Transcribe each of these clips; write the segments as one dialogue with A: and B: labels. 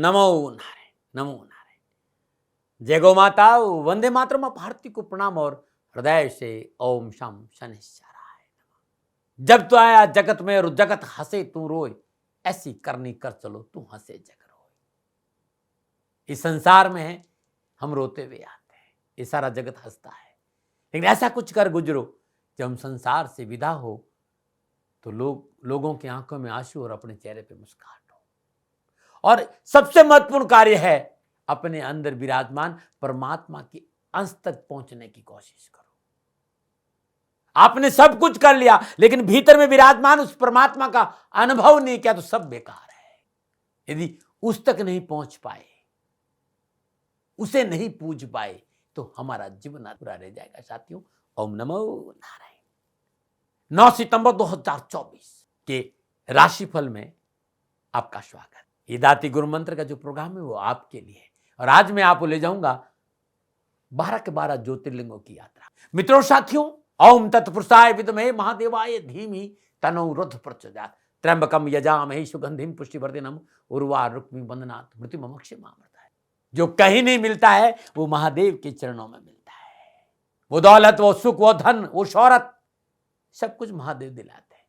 A: नमो नारायण, नमो नारायण। जय गौ माता, वंदे मातरम। भारती को प्रणाम और हृदय से ओम शम शनिश्चराय नमः। जब तो आया जगत में और जगत हंसे तू रोए, ऐसी करनी कर चलो तू हंसे जग रोए। इस संसार में है हम रोते हुए आते हैं, ये सारा जगत हंसता है, लेकिन ऐसा कुछ कर गुजरो जब हम संसार से विदा हो तो लोगों की आंखों में आंसू और अपने चेहरे पे मुस्कान हो। और सबसे महत्वपूर्ण कार्य है अपने अंदर विराजमान परमात्मा की अंश तक पहुंचने की कोशिश करो। आपने सब कुछ कर लिया लेकिन भीतर में विराजमान उस परमात्मा का अनुभव नहीं किया तो सब बेकार है। यदि उस तक नहीं पहुंच पाए, उसे नहीं पूज पाए तो हमारा जीवन अधूरा रह जाएगा। साथियों, ओम नमो नारायण। 9 सितंबर 2024 के राशिफल में आपका स्वागत। ये दाती गुरु मंत्र का जो प्रोग्राम है वो आपके लिए है और आज मैं आपको ले जाऊंगा 12 के 12 ज्योतिर्लिंगों की यात्रा। मित्रों, साथियों, ओम तत्पुरुषाय विद्महे महादेवाय धीमहि तन्नो रुद्र प्रचोदयात्। त्र्यंबकम यजामहे सुगंधिम पुष्टिवर्धनम उर्वारुकमिव बंधनात् मृत्युमोक्षमामृताय। जो कहीं नहीं मिलता है वो महादेव के चरणों में मिलता है। वो दौलत, वो सुख, वो धन, वो शौहरत, सब कुछ महादेव दिलाते हैं।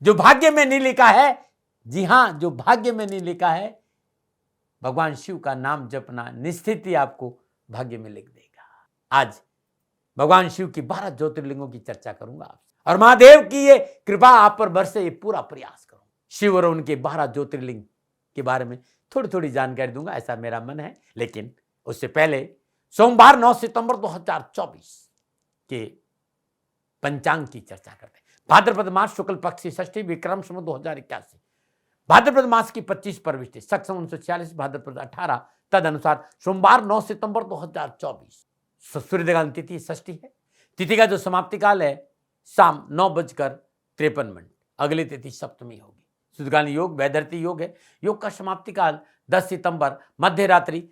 A: जो भाग्य में नहीं लिखा है, जी हां, जो भाग्य में नहीं लिखा है, भगवान शिव का नाम जपना निश्चित ही आपको भाग्य में लिख देगा। आज भगवान शिव की 12 ज्योतिर्लिंगों की चर्चा करूंगा आपसे और महादेव की ये कृपा आप पर बरसे, ये पूरा प्रयास करूंगा। शिव और उनके 12 ज्योतिर्लिंग के बारे में थोड़ी थोड़ी जानकारी दूंगा, ऐसा मेरा मन है। लेकिन उससे पहले सोमवार 9 सितंबर 2024 के पंचांग की चर्चा करते हैं। भाद्रपद मास शुक्ल पक्ष की षष्ठी, विक्रम संवत 2081, भाद्रपद मास की 25 परविष्टि, शक संवत 1946, भाद्रपद 18, तद अनुसार सोमवार 9 सितंबर 2024 सूर्योदय तिथि षष्ठी है। तिथि का जो समाप्ति काल है शाम 9:53, अगली तिथि सप्तमी होगी। शुद्धकालीन योग वैधर्ती योग है। योग का समाप्ति काल 10 सितंबर मध्य रात्रि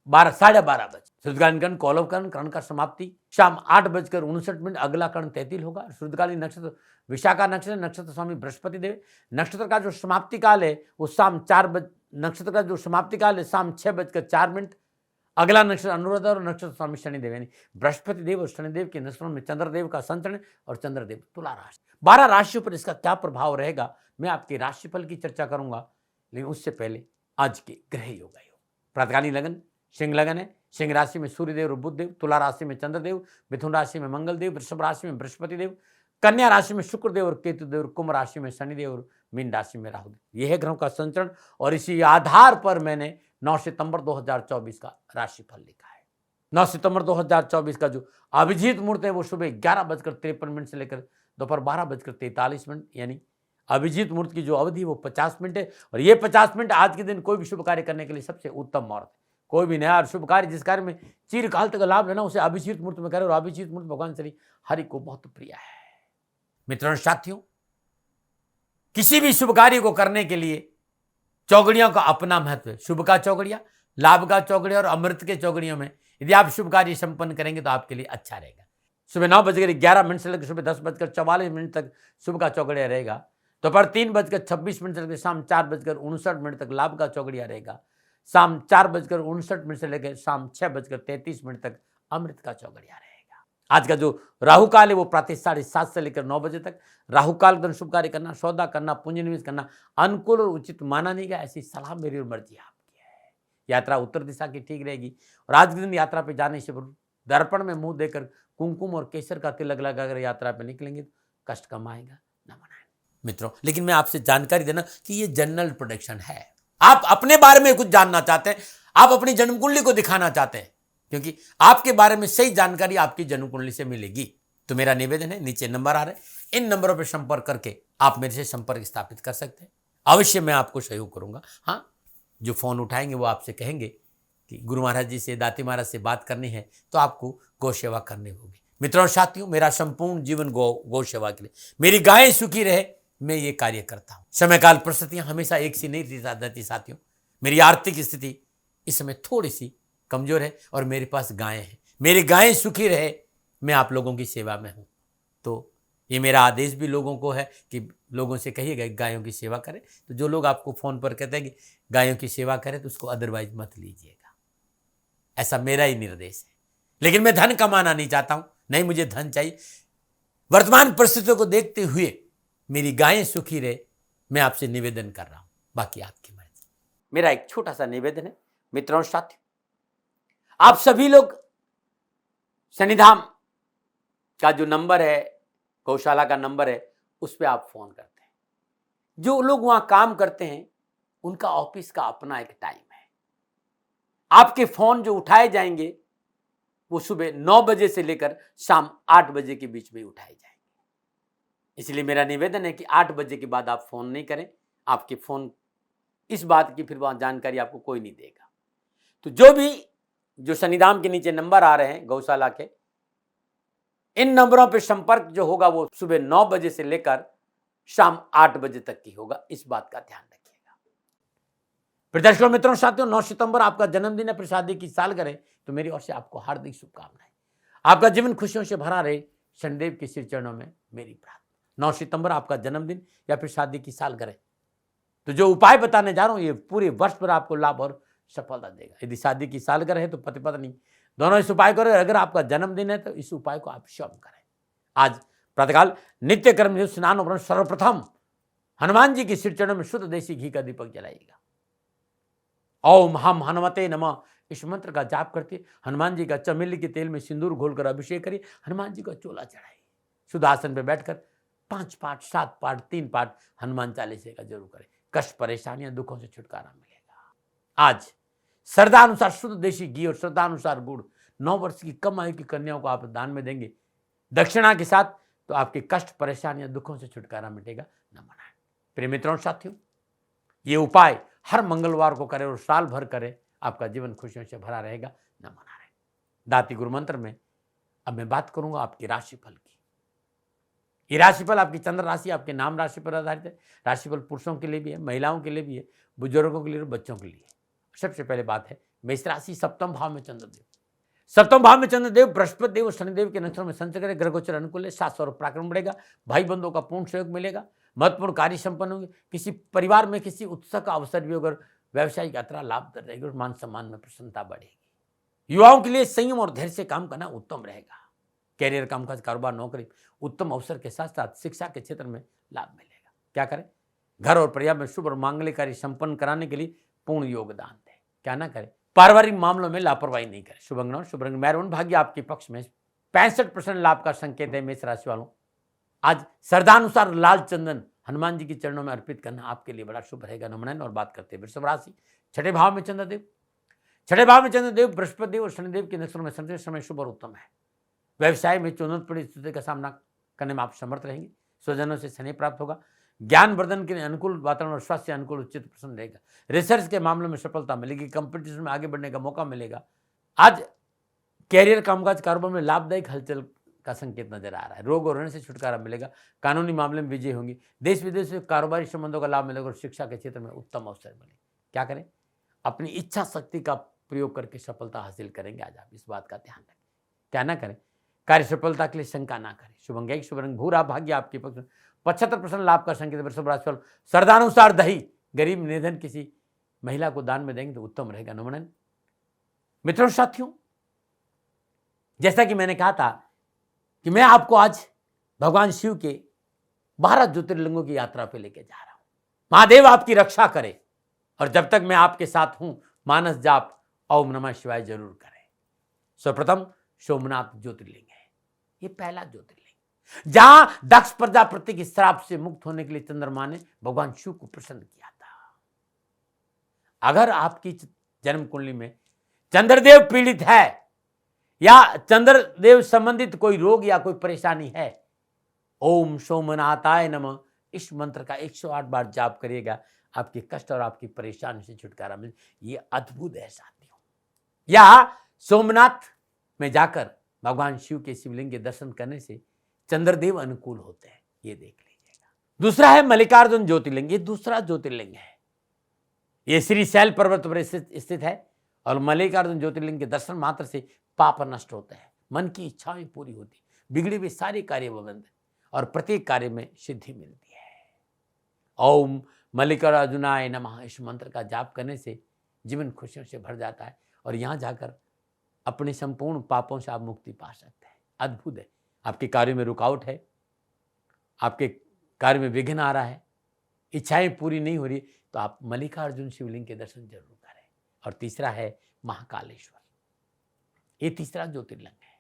A: 12:30 बजे। शुद्धकालीन कर्ण कौलव कर्ण, कर्ण का समाप्ति शाम 8:59, अगला कर्ण तैतिल होगा। शुद्धकालीन नक्षत्र विशाखा नक्षत्र, नक्षत्र स्वामी बृहस्पति देव। नक्षत्र का जो समाप्ति काल है वो शाम 4 बजे, नक्षत्र का जो समाप्ति काल है शाम 6:04, अगला नक्षत्र अनुराधा और नक्षत्र स्वामी शनिदेव, यानी बृहस्पति देव और शनिदेव के नक्षत्रों में चंद्रदेव का संचरण और चंद्रदेव तुला राशि। 12 राशियों पर इसका क्या प्रभाव रहेगा, मैं आपके राशिफल की चर्चा करूंगा। लेकिन उससे पहले आज के ग्रह योग। प्रातकालीन लगन सिंह लगन है। सिंह राशि में सूर्यदेव और बुधदेव, तुला राशि में चंद्रदेव, मिथुन राशि में मंगलदेव, वृषभ राशि में बृहस्पति देव, कन्या राशि में शुक्रदेव और केतुदेव, कुंभ राशि में शनिदेव और मीन राशि में राहुदेव। यह है ग्रहों का संचरण और इसी आधार पर मैंने 9 सितंबर 2024 का राशिफल लिखा है। 9 सितंबर 2024 का जो अभिजीत मुहूर्त है वो सुबह 11:53 से लेकर दोपहर 12:43, यानी अभिजीत मुहूर्त की जो अवधि वो 50 मिनट है। और ये 50 मिनट आज के दिन कोई भी शुभ कार्य करने के लिए सबसे उत्तम मुहूर्त है। कोई भी नया शुभ कार्य, जिस कार्य में चिरकाल तक लाभ लेना, उसे अभिजीत मुहूर्त में करें। और अभिजीत मुहूर्त भगवान श्री हरि को बहुत प्रिय है। मित्रों, साथियों, किसी भी शुभ कार्य को करने के लिए चौगड़ियों का अपना महत्व है। शुभ का चौगड़िया, लाभ का चौगड़िया और अमृत के चौगड़ियों में यदि आप शुभ कार्य संपन्न करेंगे तो आपके लिए अच्छा रहेगा। सुबह 9:11 से लेकर सुबह 10:44 तक शुभ का चौगड़िया रहेगा। दोपहर 3:26 से लेकर शाम 4:59 तक लाभ का चौगड़िया रहेगा। शाम 4:59 से लेकर शाम 6:33 तक अमृत का चौगड़िया रहेगा। आज का जो राहु काल है वो प्रातः 7:30 से लेकर 9 बजे तक। राहु काल के दिन शुभ कार्य करना, सौदा करना, पूंजी निवेश करना अनुकूल और उचित माना नहीं गया। ऐसी सलाह मेरी और मर्जी आपकी है। यात्रा उत्तर दिशा की ठीक रहेगी और आज के दिन यात्रा पे जाने से पूर्व दर्पण में मुंह देकर कुमकुम और केसर का तिलक लगाकर यात्रा पे निकलेंगे तो कष्ट कम आएगा, न मनाएं। मित्रों, लेकिन मैं आपसे जानकारी देना कि ये जनरल प्रोडिक्शन है। आप अपने बारे में कुछ जानना चाहते हैं, आप अपनी जन्म कुंडली को दिखाना चाहते हैं, क्योंकि आपके बारे में सही जानकारी आपकी जन्म कुंडली से मिलेगी। तो मेरा निवेदन है, नीचे नंबर आ रहे हैं, इन नंबरों पर संपर्क करके आप मेरे से संपर्क स्थापित कर सकते हैं। अवश्य मैं आपको सहयोग करूंगा। हाँ, जो फोन उठाएंगे वो आपसे कहेंगे कि गुरु महाराज जी से, दाती महाराज से बात करनी है तो आपको गौ सेवा करनी होगी। मित्रों, साथियों, मेरा संपूर्ण जीवन गौ सेवा के लिए, मेरी गायें सुखी रहे, मैं ये कार्य करता हूं। समय काल परिस्थितियां हमेशा एक सी नहीं रहती साथियों। मेरी आर्थिक स्थिति इस समय थोड़ी सी कमजोर है और मेरे पास गायें हैं। मेरी गायें सुखी रहे, मैं आप लोगों की सेवा में हूं। तो ये मेरा आदेश भी लोगों को है कि लोगों से कहिएगा गायों की सेवा करें। तो जो लोग आपको फ़ोन पर कहते हैं कि गायों की सेवा करें तो उसको अदरवाइज मत लीजिएगा, ऐसा मेरा ही निर्देश है। लेकिन मैं धन कमाना नहीं चाहता हूं, नहीं मुझे धन चाहिए। वर्तमान परिस्थितियों को देखते हुए मेरी गायें सुखी रहे, मैं आपसे निवेदन कर रहा हूं, बाकी आपकी मर्जी। मेरा एक छोटा सा निवेदन है मित्रों साथियों, आप सभी लोग शनिधाम का जो नंबर है, गौशाला का नंबर है, उस पर आप फोन करते हैं। जो लोग वहां काम करते हैं उनका ऑफिस का अपना एक टाइम है। आपके फोन जो उठाए जाएंगे वो सुबह 9 बजे से लेकर शाम 8 बजे के बीच में उठाए जाएंगे। इसलिए मेरा निवेदन है कि 8 बजे के बाद आप फोन नहीं करें। आपके फोन इस बात की फिर वहां जानकारी आपको कोई नहीं देगा। तो जो शनिधाम के नीचे नंबर आ रहे हैं गौशाला के, इन नंबरों पर संपर्क जो होगा वो सुबह 9 बजे से लेकर शाम 8 बजे तक की होगा। इस बात का ध्यान रखिएगा। प्रदर्शकों मित्रों साथियों, 9 सितंबर आपका जन्मदिन है, प्रसादी की सालगिरह, तो मेरी ओर से आपको हार्दिक शुभकामनाएं। आपका जीवन खुशियों से भरा रहे, शनिदेव के श्री चरणों में मेरी प्रार्थना। 9 सितंबर आपका जन्मदिन या फिर शादी की सालगिरह, तो जो उपाय बताने जा रहा हूं ये पूरे वर्ष भर आपको लाभ और सफलता देगा। यदि शादी की सालगिरह है तो पति पत्नी दोनों इस उपाय करें। अगर आपका जन्मदिन है तो इस उपाय को आप स्वयं करें। आज प्रातःकाल नित्य कर्म स्नान उपरांत सर्वप्रथम हनुमान जी के श्री चरणों में शुद्ध देसी घी का दीपक जलाइएगा। ओम हम हनुमते नमः, इस मंत्र का जाप करके हनुमान जी का चमेली के तेल में सिंदूर घोलकर अभिषेक करिए। हनुमान जी का चोला चढ़ाइए। शुद्ध आसन पर बैठकर 5 पाठ, 7 पाठ, 3 पाठ हनुमान चालीसे का जरूर करें। कष्ट, परेशानियां, दुखों से छुटकारा मिलेगा। आज श्रद्धानुसार शुद्ध देशी घी और श्रद्धानुसार गुड़ 9 वर्ष की कम आयु की कन्याओं को आप दान में देंगे दक्षिणा के साथ, तो आपके कष्ट, परेशानियां, दुखों से छुटकारा मिटेगा। न मनाएं। प्रिय मित्रों साथियों, ये उपाय हर मंगलवार को करें और साल भर करें, आपका जीवन खुशियों से भरा रहेगा। न मना रहे। दाती गुरु मंत्र में अब मैं बात करूंगा आपकी राशिफल की। ये राशिफल आपकी चंद्र राशि, आपके नाम राशि पर आधारित है। राशिफल पुरुषों के लिए भी है, महिलाओं के लिए भी है, बुजुर्गों के लिए, बच्चों के लिए। सबसे पहले बात है मेष राशि, सप्तम भाव में चंद्रदेव। सप्तम भाव में चंद्रदेव बृहस्पति देव और शनिदेव के नक्षत्र में संचय करें। ग्रह गोचर अनुकूल है, साहस और पराक्रम बढ़ेगा। भाई बंधुओं का पूर्ण सहयोग मिलेगा। महत्वपूर्ण कार्य संपन्न होंगे। किसी परिवार में किसी उत्सव का अवसर भी होगा। व्यवसायिक यात्रा लाभदायक रहेगी और मान सम्मान में प्रसन्नता बढ़ेगी। युवाओं के लिए संयम और धैर्य से काम करना उत्तम रहेगा। कैरियर, कामकाज, कारोबार, नौकरी, उत्तम अवसर के साथ साथ शिक्षा के क्षेत्र में लाभ मिलेगा। क्या करें? घर और परिवार में शुभ और मांगलिक कार्य संपन्न कराने के लिए पूर्ण योगदान दें। क्या ना करें? पारिवारिक मामलों में लापरवाही नहीं करें। शुभ अंग, शुभ रंग मैरून, भाग्य आपके पक्ष में। 65% लाभ का संकेत है मेष राशि वालों। आज श्रद्धानुसार लाल चंदन हनुमान जी के चरणों में अर्पित करना आपके लिए बड़ा शुभ रहेगा। नमन। और बात करते हैं वृषभ राशि, 6ठे भाव में चंद्रदेव। 6ठे भाव में चंद्रदेव बृहस्पति देव और शनिदेव के नक्षत्र में संचय, समय शुभ और उत्तम है। व्यवसाय में चुनौतीपूर्ण स्थिति का सामना करने में आप समर्थ रहेंगे। स्वजनों से स्नेह प्राप्त होगा। ज्ञान वर्धन के लिए अनुकूल वातावरण और स्वास्थ्य अनुकूल उचित प्रसन्न रहेगा। रिसर्च के मामलों में सफलता मिलेगी। कंपटीशन में आगे बढ़ने का मौका मिलेगा। आज कैरियर, कामकाज, कारोबार में लाभदायक हलचल का संकेत नजर आ रहा है। रोग और ऋण से छुटकारा मिलेगा। कानूनी मामले में विजय होंगी। देश विदेश में कारोबारी संबंधों का लाभ मिलेगा और शिक्षा के क्षेत्र में उत्तम अवसर मिले। क्या करें? अपनी इच्छा शक्ति का प्रयोग करके सफलता हासिल करेंगे। आज आप इस बात का ध्यान रखें। क्या ना करें? कार्य सफलता के लिए शंका ना करें। शुभ अंग, शुभ रंग भूरा, भाग्य आपके पक्ष। 75% लाभ का संकेत वृषभ राशि वालों। श्रद्धानुसार दही गरीब निधन किसी महिला को दान में देंगे तो उत्तम रहेगा। नमन। मित्रों साथियों, जैसा कि मैंने कहा था कि मैं आपको आज भगवान शिव के 12 ज्योतिर्लिंगों की यात्रा पे लेके जा रहा हूं। महादेव आपकी रक्षा करे और जब तक मैं आपके साथ हूं, मानस जाप ओम नमः शिवाय जरूर करें। सर्वप्रथम सोमनाथ ज्योतिर्लिंग है। ये पहला ज्योतिर्लिंग जहां दक्ष प्रजापति के श्राप से मुक्त होने के लिए चंद्रमा ने भगवान शिव को प्रसन्न किया था। अगर आपकी जन्म कुंडली में चंद्रदेव पीड़ित है या चंद्रदेव संबंधित कोई रोग या कोई परेशानी है, ओम सोमनाथाय नमः इस मंत्र का 108 बार जाप करिएगा। आपके कष्ट और आपकी परेशानी से छुटकारा मिले। ये अद्भुत है साथियों। या सोमनाथ में जाकर भगवान शिव के शिवलिंग के दर्शन करने से चंद्रदेव अनुकूल होते हैं। ये देख लीजिएगा। दूसरा है मल्लिकार्जुन ज्योतिर्लिंग। ये दूसरा ज्योतिर्लिंग है। ये श्रीशैल पर्वत पर स्थित है और मल्लिकार्जुन ज्योतिर्लिंग के दर्शन मात्र से पाप नष्ट होते हैं, मन की इच्छाएं पूरी होती, बिगड़े हुए सारे कार्य बनते और प्रत्येक कार्य में सिद्धि मिलती है। ओम मल्लिकार्जुनाय नमः इस मंत्र का जाप करने से जीवन खुशियों से भर जाता है और यहाँ जाकर अपने संपूर्ण पापों से आप मुक्ति पा सकते हैं। अद्भुत है। आपके कार्य में रुकावट है, आपके कार्य में विघ्न आ रहा है, इच्छाएं पूरी नहीं हो रही, तो आप मल्लिकार्जुन शिवलिंग के दर्शन जरूर करें। और तीसरा है महाकालेश्वर, ये तीसरा ज्योतिर्लिंग है।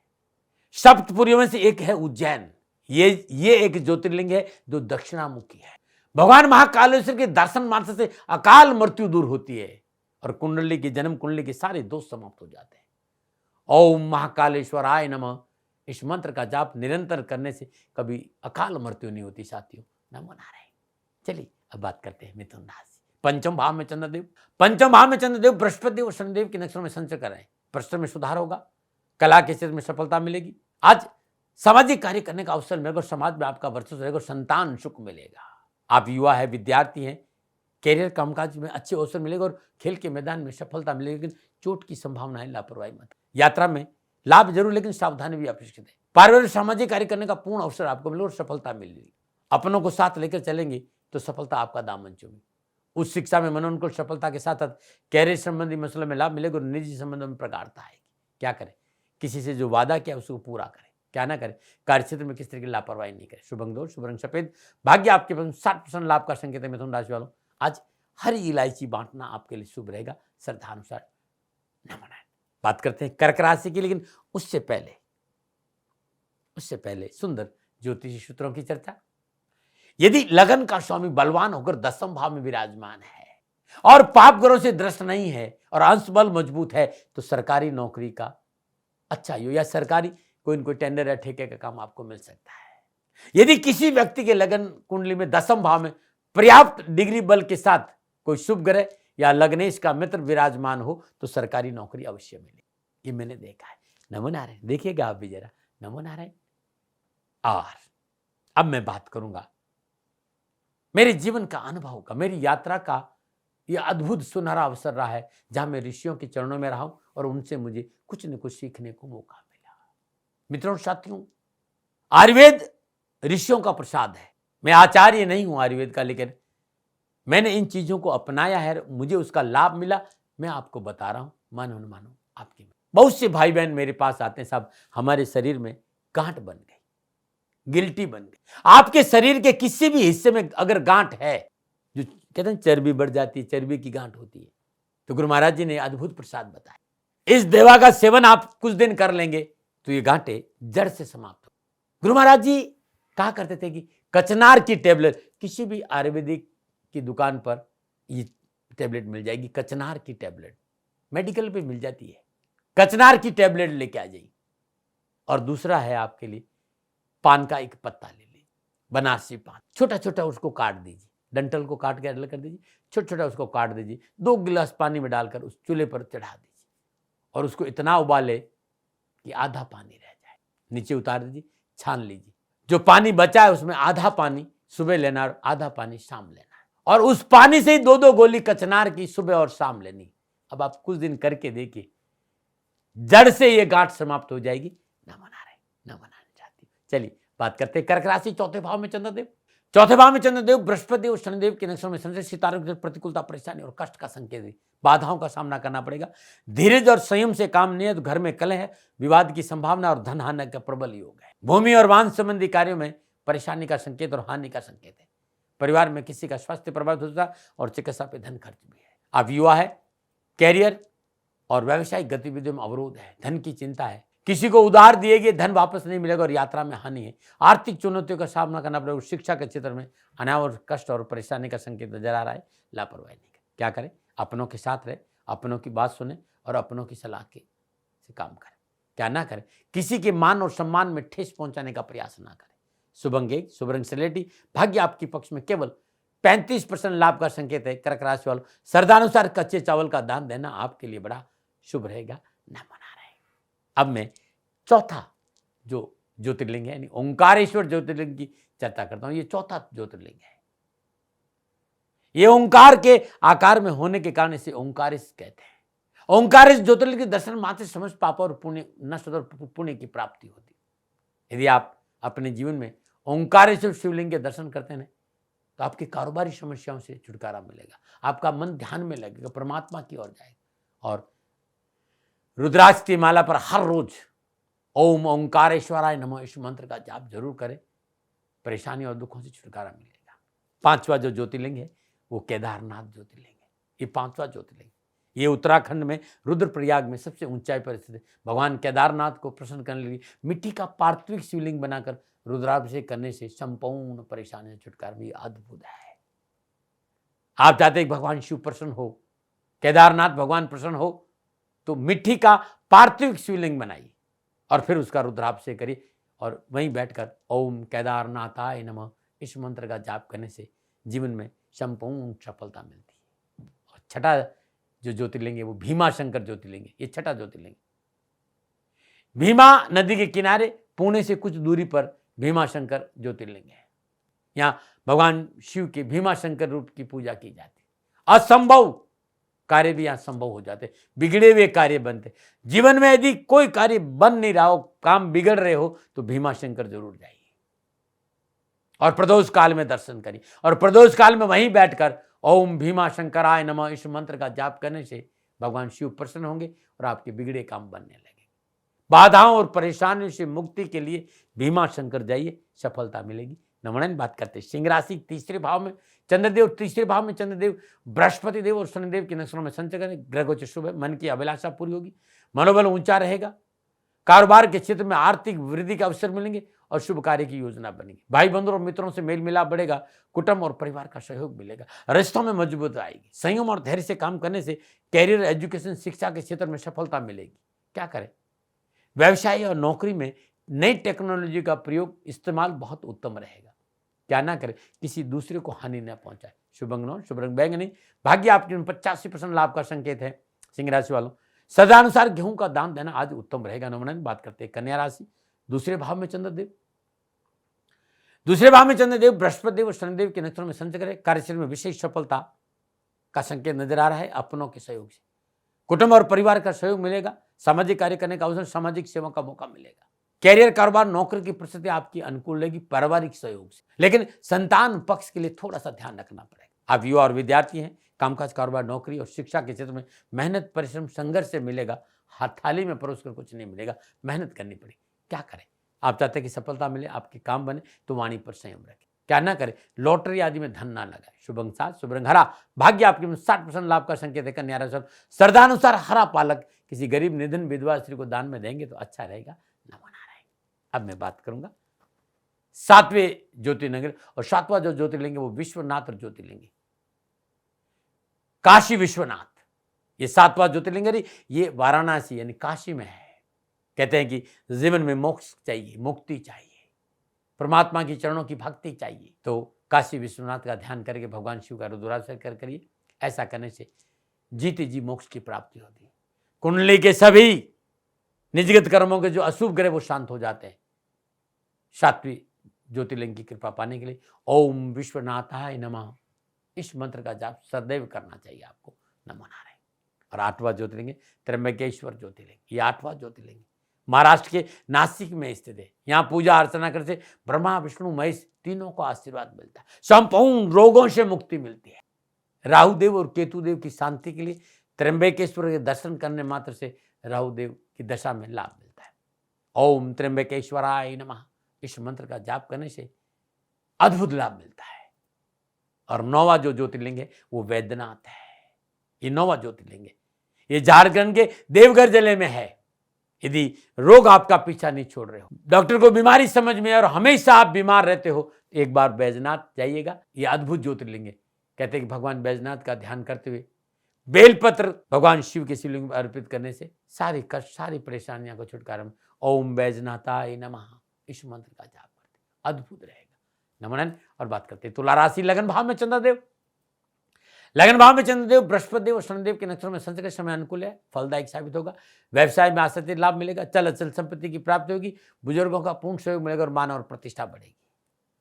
A: सप्तपुरियों में से एक है उज्जैन। ये एक ज्योतिर्लिंग है जो दक्षिणामुखी है। भगवान महाकालेश्वर के दर्शन मात्र से अकाल मृत्यु दूर होती है और कुंडली की जन्म कुंडली के सारे दोष समाप्त हो जाते हैं। ओम महाकालेश्वराय नमः इस मंत्र का जाप निरंतर करने से कभी अकाल मृत्यु नहीं होती साथियों। नमो नारायण। चलिए अब बात करते हैं मिथुन राशि। पंचम भाव में चंद्रदेव बृहस्पति और शनिदेव के नक्षत्रों में संचर कर रहे हैं। परिश्रम में सुधार होगा, कला के क्षेत्र में सफलता मिलेगी। आज सामाजिक कार्य करने का अवसर मिलेगा और समाज में आपका वर्चस्व रहेगा और संतान सुख मिलेगा। आप युवा है, विद्यार्थी हैं, कैरियर कामकाज में अच्छे अवसर मिलेगा और खेल के मैदान में सफलता मिलेगी, लेकिन चोट की संभावना है, लापरवाही मत। यात्रा में लाभ जरूर लेकिन सावधानी भी अपेक्षित है। पारिवारिक सामाजिक कार्य करने का पूर्ण अवसर आपको मिलेगा और सफलता मिलेगी। अपनों को साथ लेकर चलेंगे तो सफलता आपका दामन चूमेगी। उच्च शिक्षा में मनोनुकूल सफलता के साथ साथ कैरियर संबंधी मसलों में लाभ मिलेगा और निजी संबंधों में प्रगाढ़ता आएगी। क्या करें? किसी से जो वादा किया उसको पूरा करें। क्या ना करें? कार्यक्षेत्र में किस तरह की लापरवाही नहीं करें। शुभ अंक 2, शुभ रंग सफेद। भाग्य आपके पास 60% लाभ का संकेत है मिथुन राशि वालों। आज हरी इलायची बांटना आपके लिए शुभ रहेगा। श्रद्धानुसार नमो नारायण। बात करते हैं कर्क राशि की, लेकिन उससे पहले सुंदर ज्योतिषी सूत्रों की चर्चा। यदि लगन का स्वामी बलवान होकर 10वें भाव में विराजमान है और पाप ग्रहों से दृष्ट नहीं है और अंश बल मजबूत है तो सरकारी नौकरी का अच्छा योग या सरकारी कोई न कोई टेंडर या ठेके का काम आपको मिल सकता है। यदि किसी व्यक्ति के लगन कुंडली में 10वें भाव में पर्याप्त डिग्री बल के साथ कोई शुभ ग्रह या लग्नेश का मित्र विराजमान हो तो सरकारी नौकरी अवश्य मिले। ये मैंने देखा है। नमो नारायण। देखिएगा आप भी जरा। नमो नारायण। और अब मैं बात करूंगा मेरे जीवन का अनुभव का, मेरी यात्रा का यह अद्भुत सुनहरा अवसर रहा है जहां मैं ऋषियों के चरणों में रहा हूं और उनसे मुझे कुछ न कुछ सीखने को मौका मिला। मित्रों साथियों, आयुर्वेद ऋषियों का प्रसाद है। मैं आचार्य नहीं हूं आयुर्वेद का, लेकिन मैंने इन चीजों को अपनाया है, मुझे उसका लाभ मिला। मैं आपको बता रहा हूं, मानो न मानो आपकी। बहुत से भाई बहन मेरे पास आते हैं, साहब हमारे शरीर में गांठ बन गई, गिल्टी बन गई। आपके शरीर के किसी भी हिस्से में अगर गांठ है, जो कहते हैं चर्बी बढ़ जाती है, चर्बी की गांठ होती है, तो गुरु महाराज जी ने अद्भुत प्रसाद बताया। इस दवा का सेवन आप कुछ दिन कर लेंगे तो ये गांठें जड़ से समाप्त हो। गुरु महाराज जी कहा करते थे कि कचनार की टेबलेट, किसी भी आयुर्वेदिक की दुकान पर ये टेबलेट मिल जाएगी। कचनार की टेबलेट मेडिकल पे मिल जाती है। कचनार की टेबलेट लेके आ जाइए। और दूसरा है आपके लिए पान का एक पत्ता ले लीजिए, बनारसी पान, छोटा छोटा उसको काट दीजिए, डंठल को काट के अलग कर दीजिए, छोटा छोटा उसको काट दीजिए, 2 गिलास पानी में डालकर उस चूल्हे पर चढ़ा दीजिए और उसको इतना उबाले कि आधा पानी रह जाए, नीचे उतार दीजिए, छान लीजिए। जो पानी बचा है उसमें आधा पानी सुबह लेना और आधा पानी शाम लेना है और उस पानी से ही 2-2 गोली कचनार की सुबह और शाम लेनी। अब आप कुछ दिन करके देखिए, जड़ से ये गांठ समाप्त हो जाएगी। नमो नारायण, नमो नारायण। चलिए बात करते हैं कर्क राशि। चौथे भाव में चंद्रदेव बृहस्पति और शनिदेव के नक्षत्रों में संचर सितारों की प्रतिकूलता, परेशानी और कष्ट का संकेत है। बाधाओं का सामना करना पड़ेगा। धीरज और संयम से काम नहीं है तो घर में कलह है, विवाद की संभावना और धन हानि का प्रबल योग है। भूमि और वाहन संबंधी कार्यों में परेशानी का संकेत और हानि का संकेत है। परिवार में किसी का स्वास्थ्य प्रभावित होता है और चिकित्सा पे धन खर्च भी है। आप युवा है, कैरियर और व्यावसायिक गतिविधियों में अवरोध है, धन की चिंता है, किसी को उधार दिए गए धन वापस नहीं मिलेगा और यात्रा में हानि है। आर्थिक चुनौतियों का सामना करना पड़ेगा। शिक्षा के क्षेत्र में अनावश्यक कष्ट और परेशानी का संकेत नजर आ रहा है। लापरवाही नहीं करें। क्या करें? अपनों के साथ रहे, अपनों की बात सुने और अपनों की सलाह के से काम करें। क्या ना करें? किसी के मान और सम्मान में ठेस पहुंचाने का प्रयास ना करें। शुभ अंक 1, शुभ रंग स्लेटी। भाग्य आपके पक्ष में केवल 35% लाभ का संकेत है। कर्क राशि वालों, श्रद्धानुसार कच्चे चावल का दान देना आपके लिए बड़ा शुभ रहेगा। नमो नारायण। अब मैं चौथा जो ज्योतिर्लिंग है यानी ओंकारेश्वर ज्योतिर्लिंग की चर्चा करता हूं। ये चौथा ज्योतिर्लिंग है। ये ओंकार के आकार में होने के कारण इसे ओंकारेश कहते हैं। ओंकारेश ज्योतिर्लिंग के दर्शन मात्र से समझ पाप और पुण्य नष्ट और पुण्य की प्राप्ति होती है। यदि आप अपने जीवन में ओंकारेश्वर शिवलिंग के दर्शन करते हैं तो आपकी कारोबारी समस्याओं से छुटकारा मिलेगा, आपका मन ध्यान में लगेगा, परमात्मा की ओर जाएगा। और रुद्राक्ष की माला पर हर रोज ओम ओंकारेश्वराय नमः इस मंत्र का जाप जरूर करें, परेशानी और दुखों से छुटकारा मिलेगा। पांचवा जो ज्योतिर्लिंग है वो केदारनाथ ज्योतिर्लिंग है। ये पांचवा ज्योतिर्लिंग, ये उत्तराखंड में रुद्रप्रयाग में सबसे ऊंचाई पर स्थित है। भगवान केदारनाथ को प्रसन्न करने के लिए मिट्टी का पार्थिव शिवलिंग बनाकर रुद्राभिषेक करने से संपूर्ण परेशानी से छुटकारा भी अद्भुत है। आप चाहते हैं भगवान शिव प्रसन्न हो, केदारनाथ भगवान प्रसन्न हो, तो मिट्टी का पार्थिव शिवलिंग बनाइए और फिर उसका रुद्राभिषेक करिए और वहीं बैठकर ओम केदारनाथाय नमः इस मंत्र का जाप करने से जीवन में संपूर्ण सफलता मिलती है। और छठा जो ज्योतिर्लिंग है वो भीमा शंकर ज्योतिर्लिंग है। ये छठा ज्योतिर्लिंग, भीमा नदी के किनारे पुणे से कुछ दूरी पर भीमा शंकर ज्योतिर्लिंग है। यहाँ भगवान शिव के भीमा शंकर रूप की पूजा की जाती है। असंभव कार्य भी यहाँ संभव हो जाते, बिगड़े हुए कार्य बनते। जीवन में यदि कोई कार्य बन नहीं रहा हो, काम बिगड़ रहे हो, तो भीमा शंकर जरूर जाइए और प्रदोष काल में दर्शन करिए और प्रदोष काल में वहीं बैठकर ओम भीमा शंकराय नमः इस मंत्र का जाप करने से भगवान शिव प्रसन्न होंगे और आपके बिगड़े काम बनने लगे। बाधाओं और परेशानियों से मुक्ति के लिए भीमा शंकर जाइए, सफलता मिलेगी। नमन बात करते सिंह राशि तीसरे भाव में चंद्रदेव, तीसरे भाव में चंद्रदेव बृहस्पति देव और शनिदेव के नक्षत्रों में संचय करें। ग्रह गोचर शुभ है, मन की अभिलाषा पूरी होगी, मनोबल ऊंचा रहेगा, कारोबार के क्षेत्र में आर्थिक वृद्धि के अवसर मिलेंगे और शुभ कार्य की योजना बनेगी। भाई बंधुओं और मित्रों से मेल मिलाप बढ़ेगा, कुटुंब और परिवार का सहयोग मिलेगा, रिश्तों में मजबूत आएगी। संयम और धैर्य से काम करने से कैरियर, एजुकेशन, शिक्षा के क्षेत्र में सफलता मिलेगी। क्या करें, व्यवसाय और नौकरी में नई टेक्नोलॉजी का प्रयोग इस्तेमाल बहुत उत्तम रहेगा। क्या ना करें, किसी दूसरे को हानि न पहुंचाए। शुभ अंग नौ, शुभ रंग बैंगनी, भाग्य आपके 85% लाभ का संकेत है। सिंह राशि वालों सदानुसार गेहूं का दान देना आज उत्तम रहेगा। नमन बात करते हैं कन्या राशि, दूसरे भाव में चंद्रदेव, दूसरे भाव में चंद्रदेव बृहस्पति देव और शनिदेव के नक्षत्रों में संचय करें। कार्यक्षेत्र में विशेष सफलता का संकेत नजर आ रहा है। अपनों के सहयोग से कुटुंब और परिवार का सहयोग मिलेगा। सामाजिक कार्य करने का अवसर, सामाजिक सेवा का मौका मिलेगा। कैरियर, कारोबार, नौकरी की परिस्थिति आपकी अनुकूल रहेगी पारिवारिक सहयोग से, लेकिन संतान पक्ष के लिए थोड़ा सा ध्यान रखना पड़ेगा। आप युवा और विद्यार्थी हैं, कामकाज, कारोबार, नौकरी और शिक्षा के क्षेत्र में मेहनत, परिश्रम, संघर्ष से मिलेगा। थाली में परोस कर कुछ नहीं मिलेगा, मेहनत करनी पड़ेगी। क्या करें, आप चाहते हैं कि सफलता मिले, आपके काम बने, तो वाणी पर संयम रखें। क्या ना करें, लॉटरी आदि में धन ना लगाए। शुभ अंग 7, शुभ रंग हरा, भाग्य आपके 60% लाभ का संकेत है। कन्या राशि श्रद्धानुसार हरा पालक किसी गरीब, निधन, विधवा स्त्री को दान में देंगे तो अच्छा रहेगा। नमन आ रहेगा। अब मैं बात करूंगा सातवें ज्योतिर्लिंग, और सातवां जो ज्योतिर्लिंग है वो विश्वनाथ ज्योतिर्लिंग है, काशी विश्वनाथ। ये सातवां ज्योतिर्लिंग है, ये वाराणसी यानी काशी में है। कहते हैं कि जीवन में मोक्ष चाहिए, मुक्ति चाहिए, परमात्मा की चरणों की भक्ति चाहिए, तो काशी विश्वनाथ का ध्यान करके भगवान शिव का रुद्राभिषेक करिए। ऐसा करने से जीते जी मोक्ष की प्राप्ति होती है। कुंडली के सभी निजगत कर्मों के जो अशुभ ग्रह वो शांत हो जाते हैं। सातवीं ज्योतिर्लिंग की कृपा पाने के लिए ओम विश्वनाथाय नमः इस मंत्र का जाप सदैव करना चाहिए आपको। नमन आ रहे। और आठवां ज्योतिर्लिंग त्र्यंबकेश्वर ज्योतिर्लिंग, ये आठवां ज्योतिर्लिंग महाराष्ट्र के नासिक में स्थित है। यहाँ पूजा अर्चना करने से ब्रह्मा, विष्णु, महेश तीनों को आशीर्वाद मिलता है, संपूर्ण रोगों से मुक्ति मिलती है। राहुदेव और केतुदेव की शांति के लिए त्र्यंबकेश्वर के दर्शन करने मात्र से राहुदेव की दशा में लाभ मिलता है। ओम त्र्यंबकेश्वराय नमः इस मंत्र का जाप करने से अद्भुत लाभ मिलता है। और नौवां जो ज्योतिर्लिंग है वो वैद्यनाथ है। ये नौवां ज्योतिर्लिंग है, ये झारखंड के देवघर जिले में है। यदि रोग आपका पीछा नहीं छोड़ रहे हो, डॉक्टर को बीमारी समझ में और हमेशा आप बीमार रहते हो, एक बार बैजनाथ जाइएगा। ये अद्भुत ज्योतिर्लिंग है। कहते हैं कि भगवान बैजनाथ का ध्यान करते हुए बेलपत्र भगवान शिव के शिवलिंग में अर्पित करने से सारी कष्ट, सारी परेशानियों को छुटकारा। ओम बैजनाथाय नमः इस मंत्र का जाप करते, अद्भुत रहेगा। नमन। और बात करते हैं तुला राशि, लगन भाव में चंद्रदेव, लगन भाव में चंद्रदेव बृहस्पति देव और शनिदेव के नक्षत्रों में संचय समय अनुकूल है, फलदायक साबित होगा। व्यवसाय में आशातीत लाभ मिलेगा, चल अचल संपत्ति की प्राप्ति होगी, बुजुर्गों का पूर्ण सहयोग मिलेगा और मान और प्रतिष्ठा बढ़ेगी।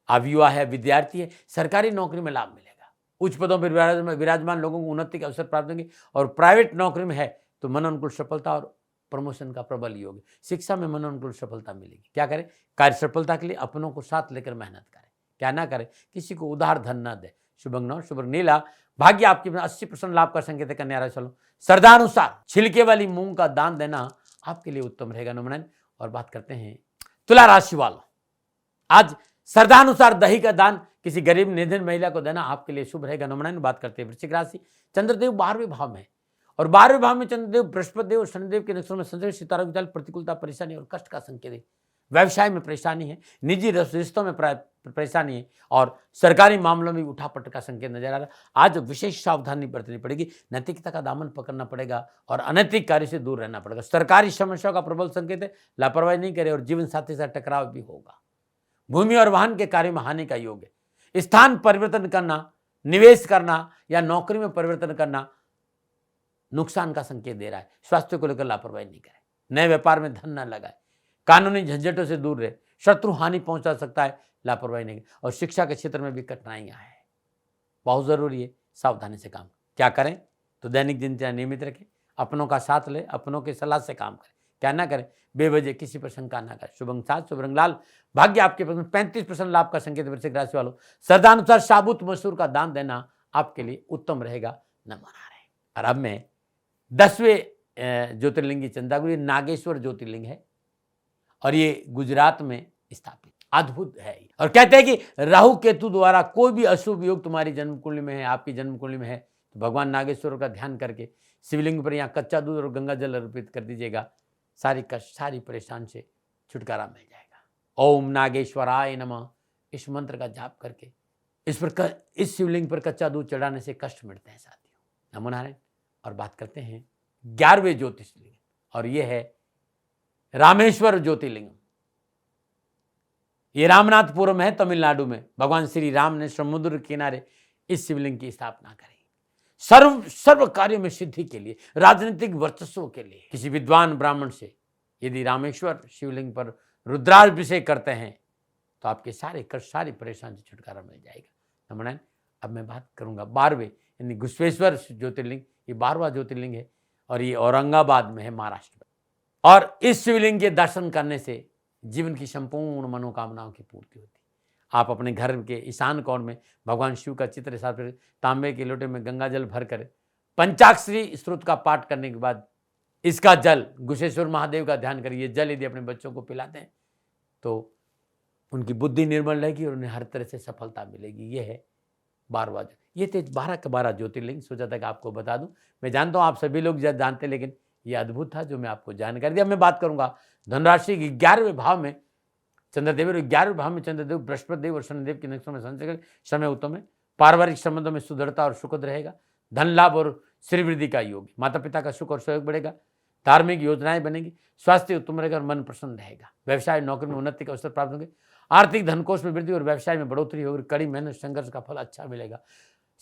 A: आप युवा है, विद्यार्थी है, सरकारी नौकरी में लाभ मिलेगा। उच्च पदों पर विराजमान लोगों को उन्नति के अवसर प्राप्त होंगे और प्राइवेट नौकरी में है तो मन अनुकूल सफलता और प्रमोशन का प्रबल योग है। शिक्षा में मनोनुकूल सफलता मिलेगी। क्या करें? कार्य सफलता के लिए अपनों को साथ लेकर मेहनत करें। क्या ना करें? किसी को उधार धन न दे। शुभ अंग नौ, शुभ रंग नीला। भाग्य आपके 80% लाभ का संकेत है। कन्या राशि वालों, श्रद्धानुसार छिलके वाली मूंग का दान देना आपके लिए उत्तम रहेगा। नमन। और बात करते हैं तुला राशि वालों, आज श्रद्धानुसार दही का दान किसी गरीब निर्धन महिला को देना आपके लिए शुभ रहेगा। नमन। बात करते हैं वृश्चिक राशि, चंद्रदेव 12वें भाव में, और 12वें भाव में चंद्रदेव बृहस्पति देव और शनिदेव के नक्षत्रों में संचरण सितारा विचार प्रतिकूलता, परेशानी और कष्ट का संकेत है। व्यवसाय में परेशानी है, निजी रिश्तों में परेशानी है, और सरकारी मामलों में उठापट का संकेत नजर आ रहा है। आज विशेष सावधानी बरतनी पड़ेगी, नैतिकता का दामन पकड़ना पड़ेगा और अनैतिक कार्य से दूर रहना पड़ेगा। सरकारी समस्याओं का प्रबल संकेत है, लापरवाही नहीं करे, और जीवन साथी से टकराव भी होगा। भूमि और वाहन के कार्य में हानि का योग है। स्थान परिवर्तन करना, निवेश करना या नौकरी में परिवर्तन करना नुकसान का संकेत दे रहा है। स्वास्थ्य को लेकर लापरवाही नहीं करें, नए व्यापार में धन न लगाए, कानूनी झंझटों से दूर रहे, शत्रु हानि पहुंचा सकता है, लापरवाही नहीं। और शिक्षा के क्षेत्र में भी कठिनाइयां हैं, बहुत जरूरी है, सावधानी से काम। क्या करें? तो दैनिक दिनचर्या नियमित रखें, अपनों का साथ ले, अपनों की सलाह से काम करें। क्या ना करें? बेवजह किसी पर शंका ना करें। शुभ अंग 7, शुभ रंग लाल। भाग्य आपके पास में 35% लाभ का संकेत। वृश्चिक राशि वालों, श्रद्धानुसार साबुत मसूर का दान देना आपके लिए उत्तम रहेगा। न मना रहे। और अब मैं 10वें ज्योतिर्लिंगी चंदागुरी नागेश्वर ज्योतिर्लिंग है, और ये गुजरात में स्थापित, अद्भुत है। और कहते हैं कि राहु केतु द्वारा कोई भी अशुभ योग तुम्हारी जन्म कुंडली में है, आपकी जन्म कुंडली में है, तो भगवान नागेश्वर का ध्यान करके शिवलिंग पर यहाँ कच्चा दूध और गंगा जल अर्पित कर दीजिएगा। सारी कष्ट, सारी परेशान से छुटकारा मिल जाएगा। ओम नागेश्वराय नमः, इस मंत्र का जाप करके इस शिवलिंग पर कच्चा दूध चढ़ाने से कष्ट मिटते हैं साथियों। नमो नारायण। और बात करते हैं 11वें ज्योतिर्लिंग, और यह है रामेश्वर ज्योतिर्लिंग। ये रामनाथपुरम है, तमिलनाडु में। भगवान श्री राम ने समुद्र किनारे इस शिवलिंग की स्थापना करी। सर्व कार्यों में सिद्धि के लिए, राजनीतिक वर्चस्व के लिए। किसी विद्वान ब्राह्मण से यदि रामेश्वर शिवलिंग पर रुद्राभिषेक करते हैं तो आपके सारे कष्ट, सारी परेशानी से छुटकारा मिल जाएगा। नमन। अब मैं बात करूंगा 12वें यानी घुश्वेश्वर ज्योतिर्लिंग। ये 12वां ज्योतिर्लिंग है, और ये औरंगाबाद में है, महाराष्ट्र में। और इस शिवलिंग के दर्शन करने से जीवन की संपूर्ण मनोकामनाओं की पूर्ति होती है। आप अपने घर के ईशान कोण में भगवान शिव का चित्र साथ तांबे के लोटे में गंगा जल भरकर पंचाक्षरी स्त्रोत का पाठ करने के बाद इसका जल घुश्वेश्वर महादेव का ध्यान करिए। जल यदि अपने बच्चों को पिलाते हैं तो उनकी बुद्धि निर्मल रहेगी और उन्हें हर तरह से सफलता मिलेगी। ये है 12वां। ये थे 12 के 12 ज्योतिर्लिंग। सोचा था कि आपको बता दूं। मैं जानता हूं आप सभी लोग जानते, लेकिन ये अद्भुत था जो मैं आपको जानकारी दी। अब मैं बात करूंगा धनराशि के 11वें भाव में चंद्रदेव, 11वें भाव में चंद्रदेव बृहस्पति देव और शनिदेव के नक्षत्रों में संचरण, समय उत्तम है। पारिवारिक संबंधों में सुदृढ़ता और सुखद रहेगा। धन लाभ और श्री वृद्धि का योग, माता पिता का सुख और सहयोग बढ़ेगा। धार्मिक योजनाएं बनेगी। स्वास्थ्य उत्तम रहेगा और मन प्रसन्न रहेगा। व्यवसाय नौकरी में उन्नति के अवसर प्राप्त होंगे। आर्थिक धनकोष में वृद्धि और व्यवसाय में बढ़ोतरी होगी। कड़ी मेहनत संघर्ष का फल अच्छा मिलेगा।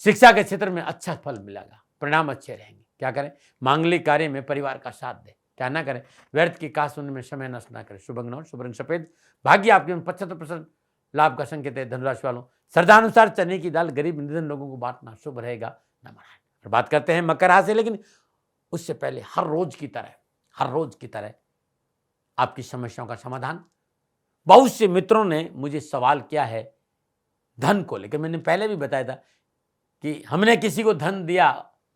A: शिक्षा के क्षेत्र में अच्छा फल मिलेगा, परिणाम अच्छे रहेंगे। क्या करें? मांगलिक कार्य में परिवार का साथ दें। क्या ना करें? व्यर्थ की काश सुनने में समय नष्ट ना करें। शुभ अंग शुभ रंग सफेद। भाग्य आपके 75% लाभ का संकेत है। धनुराशि वालों, श्रद्धानुसार चने की दाल गरीब निर्धन लोगों को बांटना शुभ रहेगा। नमन। बात करते हैं मकर राशि, लेकिन उससे पहले हर रोज की तरह आपकी समस्याओं का समाधान। बहुत से मित्रों ने मुझे सवाल किया है धन को लेकर। मैंने पहले भी बताया था कि हमने किसी को धन दिया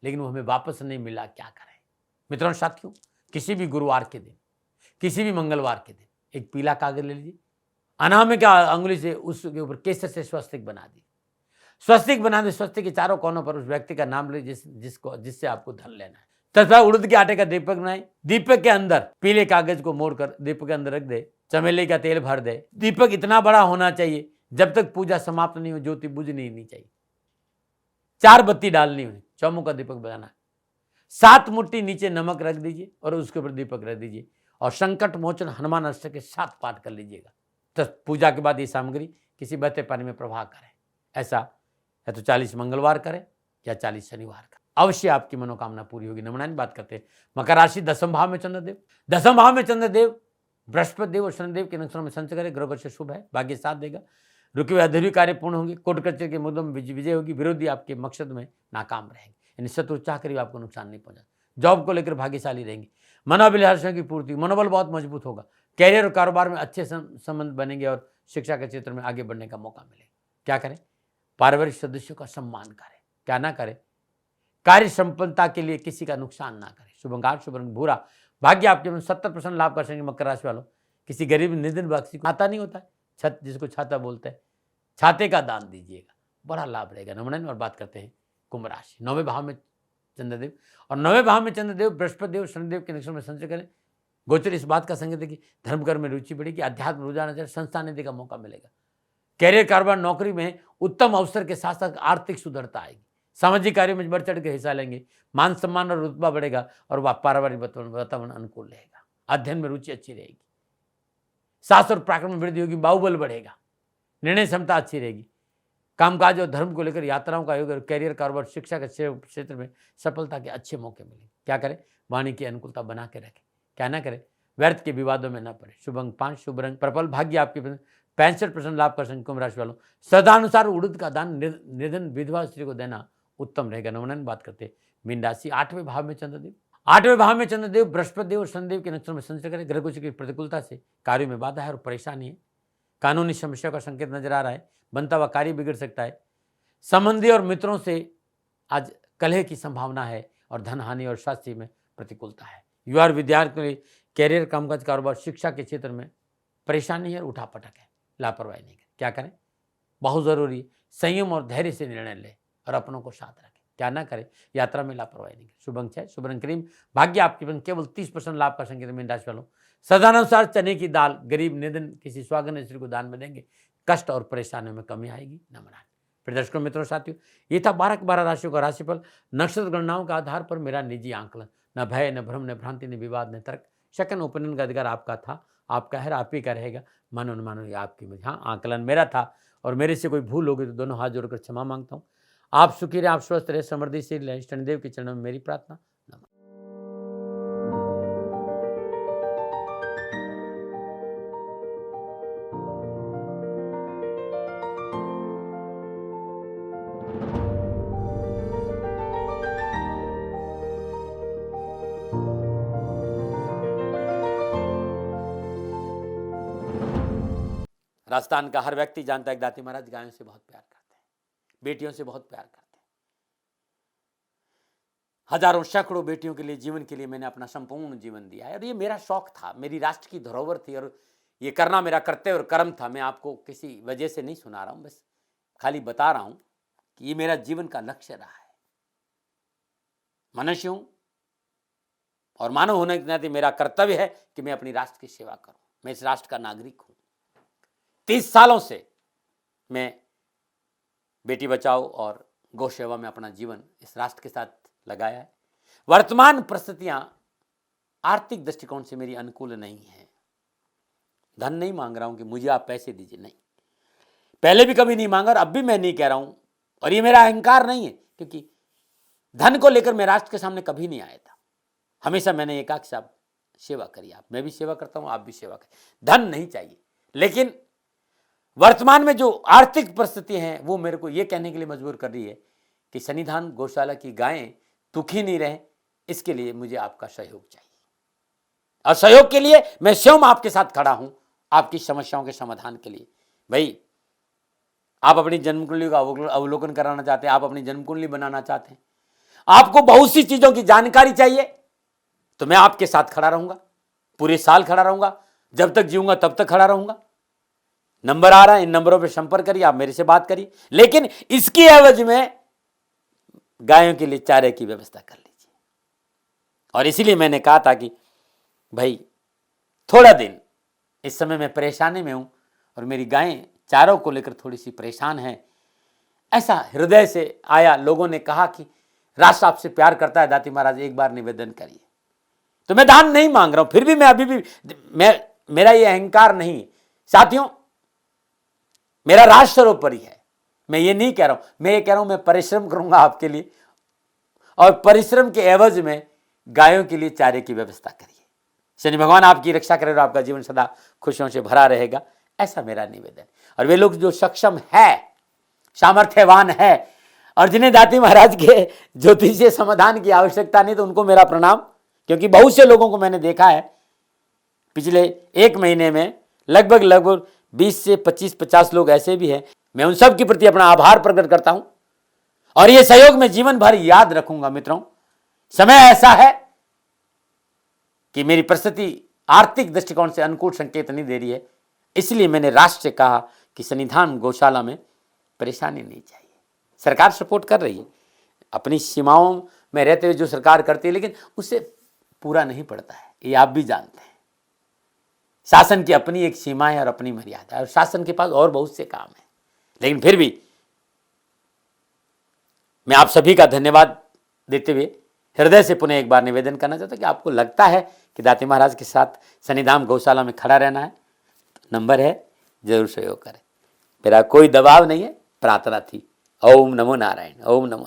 A: लेकिन वो हमें वापस नहीं मिला, क्या करें। मित्रों साथियों, किसी भी गुरुवार के दिन, किसी भी मंगलवार के दिन एक पीला कागज ले लीजिए, अनामिका अंगुली से उसके ऊपर केसर से स्वस्तिक बना दी। स्वस्तिक बना दे, स्वस्तिक के चारों कोनों पर उस व्यक्ति का नाम ले जिससे आपको धन लेना है। तथा उड़द के आटे का दीपक बनाए। दीपक के अंदर पीले कागज को मोड़कर दीपक के अंदर रख दे। चमेली का तेल भर दे। दीपक इतना बड़ा होना चाहिए जब तक पूजा समाप्त नहीं हो, ज्योति बुझनी नहीं चाहिए। 4 बत्ती डालनी हुई, चौमुख का दीपक बनाना है। 7 मुट्ठी नीचे नमक रख दीजिए और उसके ऊपर दीपक रख दीजिए और संकट मोचन हनुमान अष्टक के साथ पाठ कर लीजिएगा। तो पूजा के बाद ये सामग्री किसी बहते पानी में प्रवाह करें। ऐसा है तो 40 मंगलवार करें या 40 शनिवार करें, अवश्य आपकी मनोकामना पूरी होगी। नमनान। बात करते हैं मकर राशि, 10वें भाव में चंद्रदेव। 10वें भाव में चंद्रदेव बृहस्पति देव और शनिदेव के नक्षत्रों में संचय करे। ग्रह से शुभ है, भाग्य साथ देगा। रुके हुए अधूरे कार्य पूर्ण होंगे। कोर्ट कचहरी के मुद्दों में विजय होगी। विरोधी आपके मकसद में नाकाम रहेंगे, यानी शत्रु चाह कर भी आपको नुकसान नहीं पहुंचा। जॉब को लेकर भाग्यशाली रहेंगे। मनोभिलाषों की पूर्ति, मनोबल बहुत मजबूत होगा। कैरियर और कारोबार में अच्छे संबंध बनेंगे और शिक्षा के क्षेत्र में आगे बढ़ने का मौका मिलेगा। क्या करें? पारिवारिक सदस्यों का सम्मान करें। क्या ना करें? कार्य संपन्नता के लिए किसी का नुकसान ना करें। शुभ अंक शुभ रंग भूरा। भाग्य आपके में 70% लाभ कर सकेंगे। मकर राशि वालों, किसी गरीब निधन व्यक्ति को आता नहीं होता है, छत जिसको छाता बोलते हैं, छाते का दान दीजिएगा, बड़ा लाभ रहेगा। नमन। और बात करते हैं कुंभ राशि। 9वें भाव में चंद्रदेव, और 9वें भाव में चंद्रदेव बृहस्पति देव शनिदेव के नक्षत्र में संचय करें। गोचर इस बात का संकेत है कि धर्म कर्म में रुचि बढ़ेगी, अध्यात्म रुझान है, संस्थान निधि का मौका मिलेगा। कैरियर कारोबार नौकरी में उत्तम अवसर के साथ साथ आर्थिक सुदृढ़ता आएगी। सामाजिक कार्यों में बढ़ चढ़ के हिस्सा लेंगे, मान सम्मान और रुतबा बढ़ेगा और पारिवारिक वातावरण अनुकूल रहेगा। अध्ययन में रुचि अच्छी रहेगी, साहस और पराक्रम में वृद्धि होगी, बाहुबल बढ़ेगा, निर्णय क्षमता अच्छी रहेगी। कामकाज और धर्म को लेकर यात्राओं का योग और कैरियर कारोबार शिक्षा के क्षेत्र में सफलता के अच्छे मौके मिलेंगे। क्या करें? वाणी की अनुकूलता बना के रखें। क्या ना करें? व्यर्थ के विवादों में न पड़े। शुभ अंक 5, शुभ रंग पर्पल। भाग्य आपके 65% लाभ कर संख्या कुंभ राशि वालों, सदानुसार उड़द का दान निर्धन विधवा स्त्री को देना उत्तम रहेगा। नवनन। बात करते हैं मीन राशि। 8वें भाव में चंद्रदेव, 8वें भाव में चंद्रदेव बृहस्पति देव और शनिदेव के नक्षत्र में संचय करें। ग्रह गोचर की प्रतिकूलता से कार्यों में बाधा है और परेशानी है। कानूनी समस्या का संकेत नजर आ रहा है, बनता हुआ कार्य बिगड़ सकता है। संबंधी और मित्रों से आज कलह की संभावना है और धन हानि और स्वास्थ्य में प्रतिकूलता है। युवा और विद्यार्थियों के लिए कैरियर कामकाज कारोबार शिक्षा के क्षेत्र में परेशानी है, उठापटक है, लापरवाही नहीं करें। क्या करें? बहुत जरूरी है संयम और धैर्य से निर्णय लें और अपनों को साथ रखें। क्या ना करें? यात्रा में लापरवाही नहीं करें। शुभ अंक 6, शुभ रंग क्रीम। भाग्य आपके केवल 30% लाभ का संकेत। मीन राशि वालों, सदानुसार चने की दाल गरीब निधन किसी स्वागन स्त्री को दान में देंगे, कष्ट और परेशानियों में कमी आएगी। नमन। फिर दर्शकों मित्रों साथियों, ये था 12 राशियों का राशिफल नक्षत्र गणनाओं के आधार पर मेरा निजी आंकलन। न भय, न भ्रम, न भ्रांति, न विवाद, न तर्क। सेकंड ओपिनियन का अधिकार आपका था, आपका है, आप ही का रहेगा। मानो न मानो ये आपकी मर्जी। हाँ, आंकलन मेरा था और मेरे से कोई भूल होगी तो दोनों हाथ जोड़कर क्षमा मांगता हूँ। आप सुखी रहे, आप स्वस्थ रहे, समृद्धिशील रहे, शनिदेव के चरणों में मेरी प्रार्थना। नमन। राजस्थान का हर व्यक्ति जानता है कि दाती महाराज गायों से बहुत प्यार करते हैं, बेटियों से बहुत प्यार करते हैं। हजारों सैकड़ों बेटियों के लिए, जीवन के लिए मैंने अपना संपूर्ण जीवन दिया है और ये मेरा शौक था, मेरी राष्ट्र की धरोहर थी और ये करना मेरा कर्तव्य और कर्म था। मैं आपको किसी वजह से नहीं सुना रहा हूं, बस खाली बता रहा हूं कि ये मेरा जीवन का लक्ष्य रहा है। मनुष्य हूं और मानव होने के नाते मेरा कर्तव्य है कि मैं अपनी राष्ट्र की सेवा करूं। मैं इस राष्ट्र का नागरिक हूं। 30 सालों से मैं बेटी बचाओ और गौ सेवा में अपना जीवन इस राष्ट्र के साथ लगाया है। वर्तमान परिस्थितियां आर्थिक दृष्टिकोण से मेरी अनुकूल नहीं है। धन नहीं मांग रहा हूं कि मुझे आप पैसे दीजिए, नहीं, पहले भी कभी नहीं मांगा और अब भी मैं नहीं कह रहा हूं। और ये मेरा अहंकार नहीं है, क्योंकि धन को लेकर मैं राष्ट्र के सामने कभी नहीं आया था। हमेशा मैंने एक आख साहब सेवा करी, आप, मैं भी सेवा करता हूं, आप भी सेवा करें। धन नहीं चाहिए, लेकिन वर्तमान में जो आर्थिक परिस्थिति हैं वो मेरे को ये कहने के लिए मजबूर कर रही है कि सन्निधान गौशाला की गायें दुखी नहीं रहे, इसके लिए मुझे आपका सहयोग चाहिए। और सहयोग के लिए मैं स्वयं आपके साथ खड़ा हूं, आपकी समस्याओं के समाधान के लिए। भाई, आप अपनी जन्म कुंडली का अवलोकन कराना चाहते हैं, आप अपनी जन्म कुंडली बनाना चाहते हैं, आपको बहुत सी चीजों की जानकारी चाहिए, तो मैं आपके साथ खड़ा रहूंगा, पूरे साल खड़ा रहूंगा, जब तक जीऊंगा तब तक खड़ा रहूंगा। नंबर आ रहा है, इन नंबरों पर संपर्क करिए, आप मेरे से बात करिए, लेकिन इसकी एवज में गायों के लिए चारे की व्यवस्था कर लीजिए। और इसीलिए मैंने कहा था कि भाई थोड़ा दिन इस समय मैं परेशानी में हूं और मेरी गायें चारों को लेकर थोड़ी सी परेशान हैं। ऐसा हृदय से आया, लोगों ने कहा कि राष्ट्र आपसे प्यार करता है दाती महाराज, एक बार निवेदन करिए। तो मैं दान नहीं मांग रहा हूं, फिर भी मैं अभी भी मेरा ये अहंकार नहीं साथियों, मेरा राष्ट्र सर्वोपरि है। मैं ये नहीं कह रहा हूं, मैं ये कह रहा हूं मैं परिश्रम करूंगा आपके लिए, और परिश्रम के एवज में गायों के लिए चारे की व्यवस्था करिए। शनि भगवान आपकी रक्षा करे और आपका जीवन सदा खुशियों से भरा रहेगा, ऐसा मेरा निवेदन। और वे लोग जो सक्षम है, सामर्थ्यवान है और जिन्हें दाती महाराज के ज्योतिषीय समाधान की आवश्यकता नहीं, तो उनको मेरा प्रणाम। क्योंकि बहुत से लोगों को मैंने देखा है पिछले 1 महीने में लगभग 20 से 25-50 लोग ऐसे भी हैं। मैं उन सब के प्रति अपना आभार प्रकट करता हूं और ये सहयोग मैं जीवन भर याद रखूंगा। मित्रों, समय ऐसा है कि मेरी परिस्थिति आर्थिक दृष्टिकोण से अनुकूल संकेत नहीं दे रही है, इसलिए मैंने राष्ट्र से कहा कि सन्निधान गौशाला में परेशानी नहीं चाहिए। सरकार सपोर्ट कर रही है, अपनी सीमाओं में रहते हुए जो सरकार करती है, लेकिन उससे पूरा नहीं पड़ता है, ये आप भी जानते हैं। शासन की अपनी एक सीमा है और अपनी मर्यादा है, और शासन के पास और बहुत से काम है। लेकिन फिर भी मैं आप सभी का धन्यवाद देते हुए हृदय से पुनः एक बार निवेदन करना चाहता हूं कि आपको लगता है कि दाती महाराज के साथ सन्निधान गौशाला में खड़ा रहना है, तो नंबर है, जरूर सहयोग करें। मेरा कोई दबाव नहीं है, प्रार्थना थी। ओम नमो नारायण। ओम नमो।